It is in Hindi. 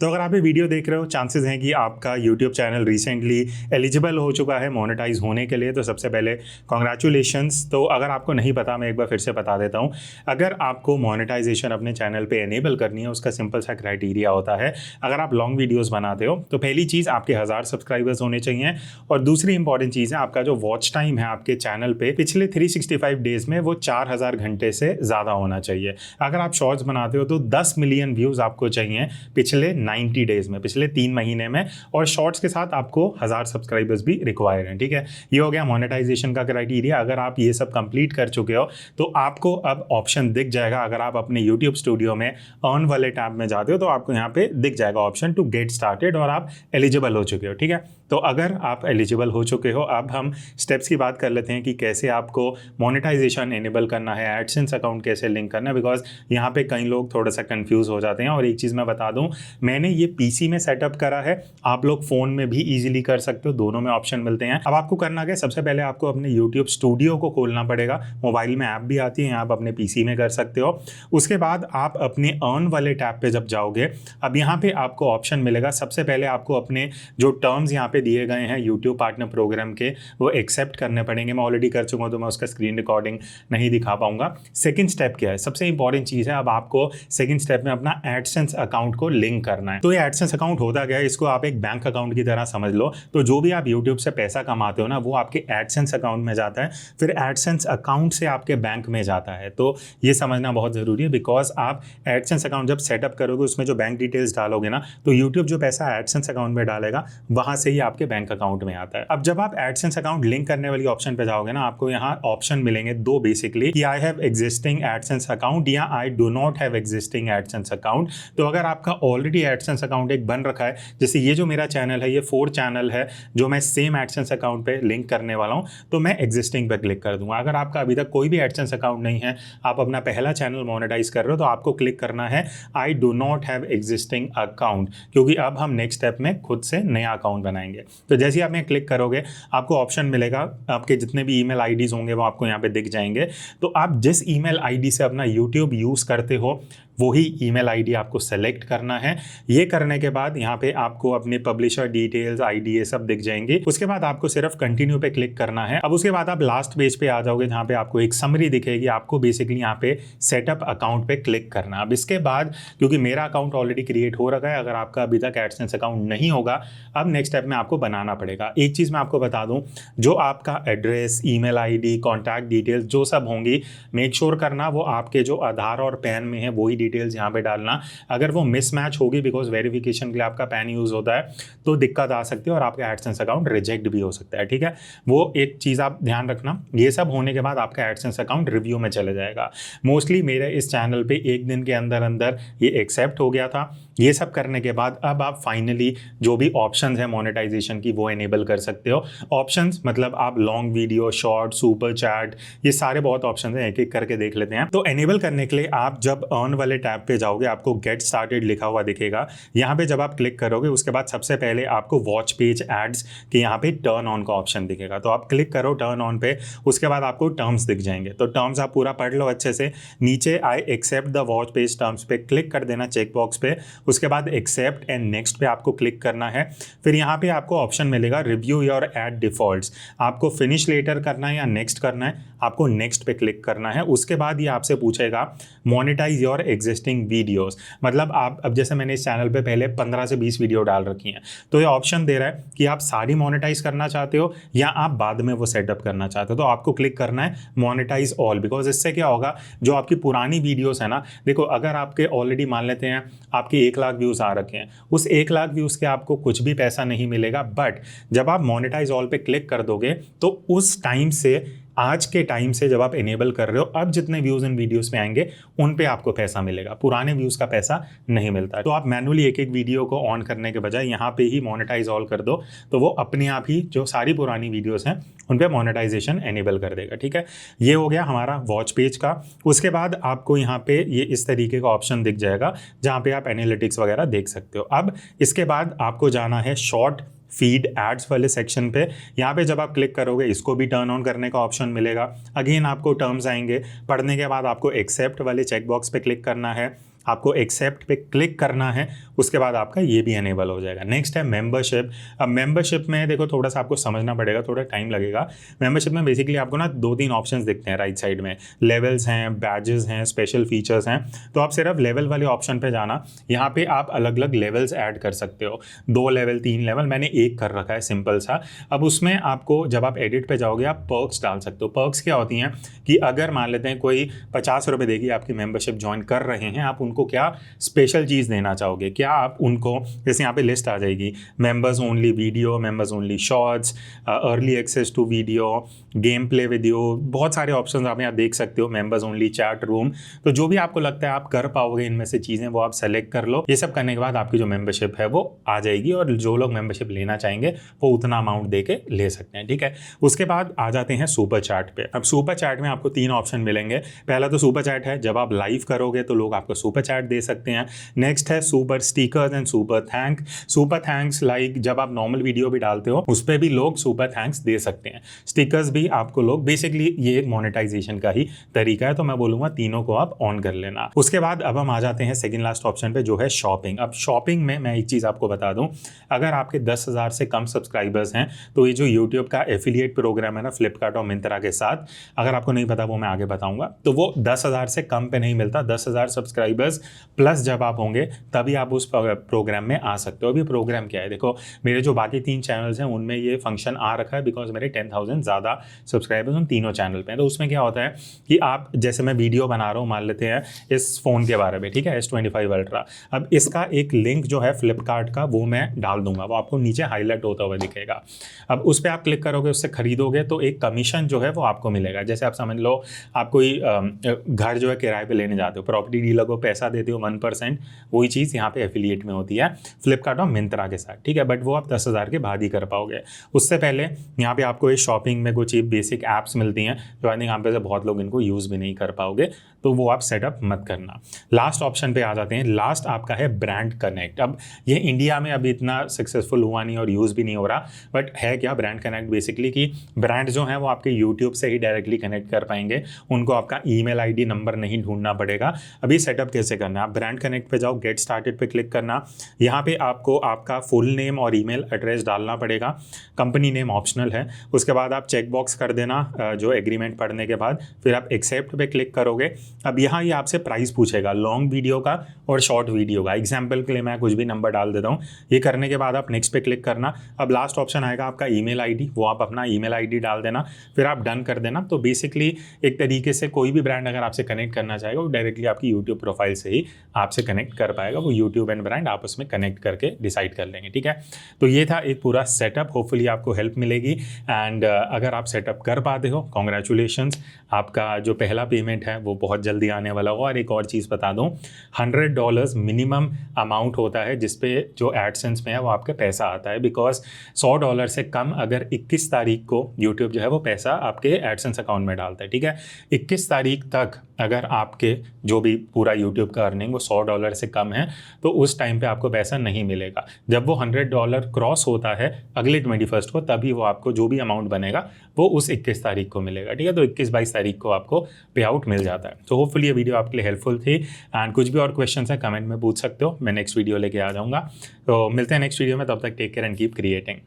तो अगर आप ये वीडियो देख रहे हो, चांसेस हैं कि आपका यूट्यूब चैनल रिसेंटली एलिजिबल हो चुका है मोनेटाइज होने के लिए। तो सबसे पहले कॉन्ग्रेचुलेशंस। तो अगर आपको नहीं पता, मैं एक बार फिर से बता देता हूँ। अगर आपको मोनेटाइजेशन अपने चैनल पे एनेबल करनी है, उसका सिंपल सा क्राइटेरिया होता है। अगर आप लॉन्ग वीडियोज़ बनाते हो तो पहली चीज़ आपके 1000 सब्सक्राइबर्स होने चाहिए, और दूसरी इंपॉर्टेंट चीज़ है आपका जो वॉच टाइम है आपके चैनल पे पिछले 365 डेज़ में वो 4000 घंटे से ज़्यादा होना चाहिए। अगर आप शॉर्ट्स बनाते हो तो 10 मिलियन व्यूज़ आपको चाहिए पिछले 90 डेज में, पिछले 3 महीने में, और शॉर्ट्स के साथ आपको 1000 सब्सक्राइबर्स भी रिक्वायर्ड हैं। ठीक है, ये हो गया मोनेटाइजेशन का क्राइटेरिया। अगर आप ये सब कंप्लीट कर चुके हो तो आपको अब ऑप्शन दिख जाएगा। अगर आप अपने यूट्यूब स्टूडियो में अर्न वाले टैब में जाते हो तो आपको यहाँ पे दिख जाएगा ऑप्शन टू गेट स्टार्टेड, और आप एलिजिबल हो चुके हो। ठीक है, तो अगर आप एलिजिबल हो चुके हो, अब हम स्टेप्स की बात कर लेते हैं कि कैसे आपको मोनेटाइजेशन एनेबल करना है, एडसेंस अकाउंट कैसे लिंक करना है। बिकॉज यहाँ पे कई लोग थोड़ा सा कंफ्यूज हो जाते हैं। और एक चीज़ मैं बता दूँ, मैंने ये पीसी में सेटअप करा है, आप लोग फोन में भी इजीली कर सकते हो, दोनों में ऑप्शन मिलते हैं। अब आपको करना क्या, सबसे पहले आपको अपने यूट्यूब स्टूडियो को खोलना पड़ेगा। मोबाइल में ऐप भी आती है, आप अपने पीसी में कर सकते हो। उसके बाद आप अपने अर्न वाले टैब पे जब जाओगे, अब यहाँ पे आपको ऑप्शन मिलेगा। सबसे पहले आपको अपने जो टर्म्स यहाँ पे दिए गए हैं यूट्यूब पार्टनर प्रोग्राम के, वो एक्सेप्ट करने पड़ेंगे। मैं ऑलरेडी कर चुका हूँ तो मैं उसका स्क्रीन रिकॉर्डिंग नहीं दिखा पाऊंगा। सेकंड स्टेप क्या है, सबसे इंपॉर्टेंट चीज़ है, अब आपको सेकंड स्टेप में अपना एडसेंस अकाउंट को लिंक करना है। तो ये एडसेंस अकाउंट होता क्या है, इसको आप एक बैंक अकाउंट की तरह समझ लो। तो जो भी आप यूट्यूब से पैसा कमाते हो ना, वो आपके एडसेंस अकाउंट में जाता है, फिर एडसेंस अकाउंट से आपके बैंक में जाता है। तो ये समझना बहुत ज़रूरी है, बिकॉज आप एडसेंस अकाउंट जब सेटअप करोगे, उसमें जो बैंक डिटेल्स डालोगे ना, तो यूट्यूब जो पैसा एडसेंस अकाउंट में डालेगा वहां से ही आपके बैंक अकाउंट में आता है। अब जब आप एडसेंस अकाउंट लिंक करने वाली ऑप्शन पे जाओगे ना, आपको यहाँ ऑप्शन मिलेंगे दो बेसिकली, कि I have existing AdSense account या I do not have existing AdSense account. तो अगर आपका ऑलरेडी एडसेंस अकाउंट एक बन रखा है, जैसे ये जो मेरा चैनल है, ये 4 चैनल है जो मैं सेम एडसेंस अकाउंट पे लिंक करने वाला हूँ, तो मैं एग्जिस्टिंग पे क्लिक कर दूंगा। अगर आपका अभी तक कोई भी एडसेंस अकाउंट नहीं है, आप अपना पहला चैनल मोनेटाइज कर रहे हो, तो आपको क्लिक करना है आई do not have existing account, क्योंकि अब हम नेक्स्ट स्टेप में खुद से नया अकाउंट बनाएंगे। तो जैसे ही आप में क्लिक करोगे, आपको ऑप्शन मिलेगा, आपके जितने भी ईमेल आईडीज होंगे वो आपको यहाँ पे दिख जाएंगे। तो आप जिस ईमेल आईडी से अपना यूट्यूब यूज करते हो, वही ईमेल आईडी आपको सेलेक्ट करना है। ये करने के बाद यहाँ पे आपको अपने पब्लिशर डिटेल्स, आईडी, ये सब दिख जाएंगे। उसके बाद आपको सिर्फ कंटिन्यू पे क्लिक करना है। अब उसके बाद आप लास्ट पेज पे आ जाओगे, जहाँ पे आपको एक समरी दिखेगी। आपको बेसिकली यहाँ पे सेटअप अकाउंट पे क्लिक करना। अब इसके बाद, क्योंकि मेरा अकाउंट ऑलरेडी क्रिएट हो रखा है, अगर आपका अभी तक एडसेंस अकाउंट नहीं होगा, अब नेक्स्ट स्टेप में आपको बनाना पड़ेगा। एक चीज़ मैं आपको बता दूँ, जो आपका address, email ID, contact details जो सब होंगी, मेक श्योर करना वो आपके जो आधार और पैन में है वही डिटेल्स यहाँ पे डालना। अगर वो मिसमैच होगी, बिकॉज वेरिफिकेशन के लिए आपका पैन यूज होता है, तो दिक्कत आ सकती है और आपका एडसेंस अकाउंट रिजेक्ट भी हो सकता है। ठीक है, वो एक चीज़ आप ध्यान रखना। ये सब होने के बाद आपका एडसेंस अकाउंट रिव्यू में चले जाएगा। मोस्टली मेरे इस चैनल पे एक दिन के अंदर अंदर ये एक्सेप्ट हो गया था। ये सब करने के बाद अब आप फाइनली जो भी ऑप्शंस है मोनेटाइजेशन की, वो एनेबल कर सकते हो। ऑप्शंस मतलब आप long video, short, super chat, ये सारे बहुत ऑप्शन हैं, एक एक करके देख लेते हैं। तो एनेबल करने के लिए आप जब अर्न वाले टैब पे जाओगे, आपको गेट स्टार्टेड लिखा हुआ दिखेगा। यहाँ पे जब आप क्लिक करोगे, उसके बाद सबसे पहले आपको वॉच पेज एड्स के यहाँ पे टर्न ऑन का ऑप्शन दिखेगा। तो आप क्लिक करो टर्न ऑन पे, उसके बाद आपको टर्म्स दिख जाएंगे। तो टर्म्स आप पूरा पढ़ लो अच्छे से। नीचे I accept the watch page terms पे क्लिक कर देना, चेक बॉक्स पे। उसके बाद एक्सेप्ट एंड नेक्स्ट पे आपको क्लिक करना है। फिर यहाँ पे आपको ऑप्शन मिलेगा रिव्यू योर एड डिफॉल्ट्स। आपको फिनिश लेटर करना है या नेक्स्ट करना है, आपको नेक्स्ट पे क्लिक करना है। उसके बाद ये आपसे पूछेगा मोनेटाइज योर एग्जिस्टिंग वीडियोस। मतलब आप, अब जैसे मैंने इस चैनल पे पहले 15 से 20 वीडियो डाल रखी हैं, तो ये ऑप्शन दे रहा है कि आप सारी मोनेटाइज करना चाहते हो या आप बाद में वो सेटअप करना चाहते हो। तो आपको क्लिक करना है मोनेटाइज ऑल, बिकॉज इससे क्या होगा, जो आपकी पुरानी वीडियोस है ना, देखो अगर आपके ऑलरेडी मान लेते हैं आपके 1 लाख व्यूज आ रखे हैं, उस 1 लाख व्यूज के आपको कुछ भी पैसा नहीं मिलेगा। बट जब आप मोनेटाइज ऑल पे क्लिक कर दोगे, तो उस टाइम से, आज के टाइम से जब आप इनेबल कर रहे हो, अब जितने व्यूज इन वीडियोस में आएंगे उन पे आपको पैसा मिलेगा, पुराने व्यूज का पैसा नहीं मिलता। तो आप मैनुअली एक एक वीडियो को ऑन करने के बजाय यहाँ पे ही मोनेटाइज ऑल कर दो, तो वो अपने आप ही जो सारी पुरानी वीडियोस हैं उन पे मोनेटाइजेशन एनेबल कर देगा। ठीक है, ये हो गया हमारा वॉच पेज का। उसके बाद आपको यहाँ पे ये इस तरीके का ऑप्शन दिख जाएगा, जहाँ पे आप एनालिटिक्स वगैरह देख सकते हो। अब इसके बाद आपको जाना है शॉर्ट फीड एड्स वाले सेक्शन पे। यहाँ पे जब आप क्लिक करोगे, इसको भी टर्न ऑन करने का ऑप्शन मिलेगा। अगेन आपको टर्म्स आएंगे, पढ़ने के बाद आपको एक्सेप्ट वाले चेकबॉक्स पे क्लिक करना है। आपको एक्सेप्ट पे क्लिक करना है, उसके बाद आपका ये भी एनेबल हो जाएगा। नेक्स्ट है मेंबरशिप। अब मेंबरशिप में देखो थोड़ा सा आपको समझना पड़ेगा, थोड़ा टाइम लगेगा। मेंबरशिप में बेसिकली आपको ना 2-3 ऑप्शंस दिखते हैं राइट साइड में, लेवल्स हैं, बैजेस हैं, स्पेशल फीचर्स हैं। तो आप सिर्फ लेवल वाले ऑप्शन पे जाना, यहाँ पे आप अलग अलग लेवल्स ऐड कर सकते हो, 2 लेवल 3 लेवल, मैंने 1 कर रखा है सिंपल सा। अब उसमें आपको जब आप एडिट पे जाओगे आप पर्क्स डाल सकते हो। पर्क्स क्या होती हैं कि अगर मान लेते हैं कोई 50 रुपये देगी आपकी मेंबरशिप ज्वाइन कर रहे हैं, आप उनको क्या स्पेशल चीज़ देना चाहोगे, क्या आप उनको, जैसे यहाँ पे लिस्ट आ जाएगी, members only video, members only shorts, early access to video, game play video, बहुत सारे ऑप्शन आप यहाँ देख सकते हो, मेंबर्स ओनली चैट रूम। तो जो भी आपको लगता है आप कर पाओगे इनमें से चीज़ें, वो आप सेलेक्ट कर लो। ये सब करने के बाद आपकी जो मेंबरशिप है वो आ जाएगी, और जो लोग मेंबरशिप लेना चाहेंगे वो उतना अमाउंट दे के ले सकते हैं, ठीक है। उसके बाद आ जाते हैं सुपर चैट पे। अब सुपर चैट में आपको 3 ऑप्शन मिलेंगे। पहला तो सुपर चैट है, जब आप लाइव करोगे तो लोग आपको सुपर चैट दे सकते हैं। नेक्स्ट है super stickers and super thank. Super thanks like जब आप नॉर्मल वीडियो भी डालते हो उस पर भी लोग सुपर थैंक्स दे सकते हैं। स्टिकर्स भी आपको लोग, बेसिकली ये एक मोनेटाइजेशन का ही तरीका है, तो मैं बोलूँगा तीनों को आप ऑन कर लेना। उसके बाद अब हम आ जाते हैं सेकेंड लास्ट ऑप्शन पे, जो है शॉपिंग। अब शॉपिंग में मैं एक चीज़ आपको बता दूं, अगर आपके 10,000 से कम सब्सक्राइबर्स हैं तो ये जो यूट्यूब का एफिलिएट प्रोग्राम है ना फ्लिपकार्ट और मिंत्रा के साथ, अगर आपको नहीं पता वो मैं आगे बताऊंगा, तो वो 10,000 से कम पे नहीं मिलता। 10,000 सब्सक्राइबर्स प्लस जब आप होंगे तभी आप उस प्रोग्राम में आ सकते हो। अभी प्रोग्राम क्या है, देखो मेरे जो बाकी 3 चैनल्स हैं उनमें ये फंक्शन आ रखा है, बिकॉज मेरे 10,000 ज़्यादा सब्सक्राइबर्स उन तीनों चैनल पे हैं। तो उसमें क्या होता है कि आप, जैसे मैं वीडियो बना रहा हूँ, मान लेते हैं इस फ़ोन के बारे में, ठीक है, S25 अल्ट्रा। अब इसका एक लिंक जो है फ्लिपकार्ट का वो मैं डाल दूंगा, वो आपको नीचे हाईलाइट होता हुआ दिखेगा। अब उस पर आप क्लिक करोगे, उससे खरीदोगे तो एक कमीशन जो है वो आपको मिलेगा। जैसे आप समझ लो आप कोई घर जो है किराए पे लेने जाते हो, प्रॉपर्टी डीलर को पैसा देते हो 1%, वही चीज़ यहाँ पे एफिलिएट में होती है फ्लिपकार्ट और मिंत्रा के साथ, ठीक है। बट वो आप 10,000 के बाद ही कर पाओगे। उससे पहले यहाँ पे आपको ये शॉपिंग में कुछ बेसिक ऐप्स मिलती हैं जो आई थिंक यहाँ पे से बहुत लोग इनको यूज़ भी नहीं कर पाओगे, तो वो आप सेटअप मत करना। लास्ट ऑप्शन पे आ जाते हैं। लास्ट आपका है ब्रांड कनेक्ट। अब ये इंडिया में अभी इतना सक्सेसफुल हुआ नहीं और यूज़ भी नहीं हो रहा, बट है क्या ब्रांड कनेक्ट, बेसिकली कि ब्रांड जो है वो आपके यूट्यूब से ही डायरेक्टली कनेक्ट कर पाएंगे, उनको आपका ईमेल आईडी नंबर नहीं ढूंढना पड़ेगा। अभी सेटअप कैसे करना है, आप ब्रांड कनेक्ट पे जाओ, गेट स्टार्टेड पे क्लिक करना। यहाँ पे आपको आपका फुल नेम और ईमेल एड्रेस डालना पड़ेगा, कंपनी नेम ऑप्शनल है। उसके बाद आप चेक बॉक्स कर देना जो एग्रीमेंट पढ़ने के बाद, फिर आप एक्सेप्ट पे क्लिक करोगे। अब यहाँ ये आपसे प्राइस पूछेगा लॉन्ग वीडियो का और शॉर्ट वीडियो का। एग्जाम्पल के लिए मैं कुछ भी नंबर डाल देता हूँ। ये करने के बाद आप नेक्स्ट पे क्लिक करना। अब लास्ट ऑप्शन आएगा आपका ईमेल आईडी, वो आप अपना ईमेल आईडी डाल देना, फिर आप डन कर देना। तो बेसिकली एक तरीके से कोई भी ब्रांड अगर आपसे कनेक्ट करना चाहेगा वो डायरेक्टली आपकी यूट्यूब प्रोफाइल से ही आपसे कनेक्ट कर पाएगा। वो यूट्यूब एंड ब्रांड आपस में कनेक्ट करके डिसाइड कर लेंगे, ठीक है। तो ये था एक पूरा सेटअप, होपफुली आपको हेल्प मिलेगी। एंड अगर आप सेटअप कर पाते हो, कॉन्ग्रेचुलेशंस, आपका जो पहला पेमेंट है वो बहुत जल्दी आने वाला होगा। और एक और चीज़ बता दूं, $100 मिनिमम अमाउंट होता है जिसपे जो एडसेंस में है वो आपका पैसा आता है, बिकॉज $100 से कम अगर 21 तारीख को यूट्यूब जो है वो पैसा आपके एडसेंस अकाउंट में डालता है, ठीक है। 21 तारीख तक अगर आपके जो भी पूरा यूट्यूब का अर्निंग वो $100 से कम है तो उस टाइम पे आपको पैसा नहीं मिलेगा। जब वो $100 क्रॉस होता है अगले 21 को, तभी वो आपको जो भी अमाउंट बनेगा वो उस 21 तारीख को मिलेगा, ठीक है। तो 21-22 तारीख को आपको पे आउट मिल जाता है। तो होपफुली ये वीडियो आपके लिए हेल्पफुल थी। एंड कुछ भी और क्वेश्चंस है कमेंट में पूछ सकते हो, मैं नेक्स्ट वीडियो लेके आ जाऊँगा। तो मिलते हैं नेक्स्ट वीडियो में, तब तक take care and keep creating.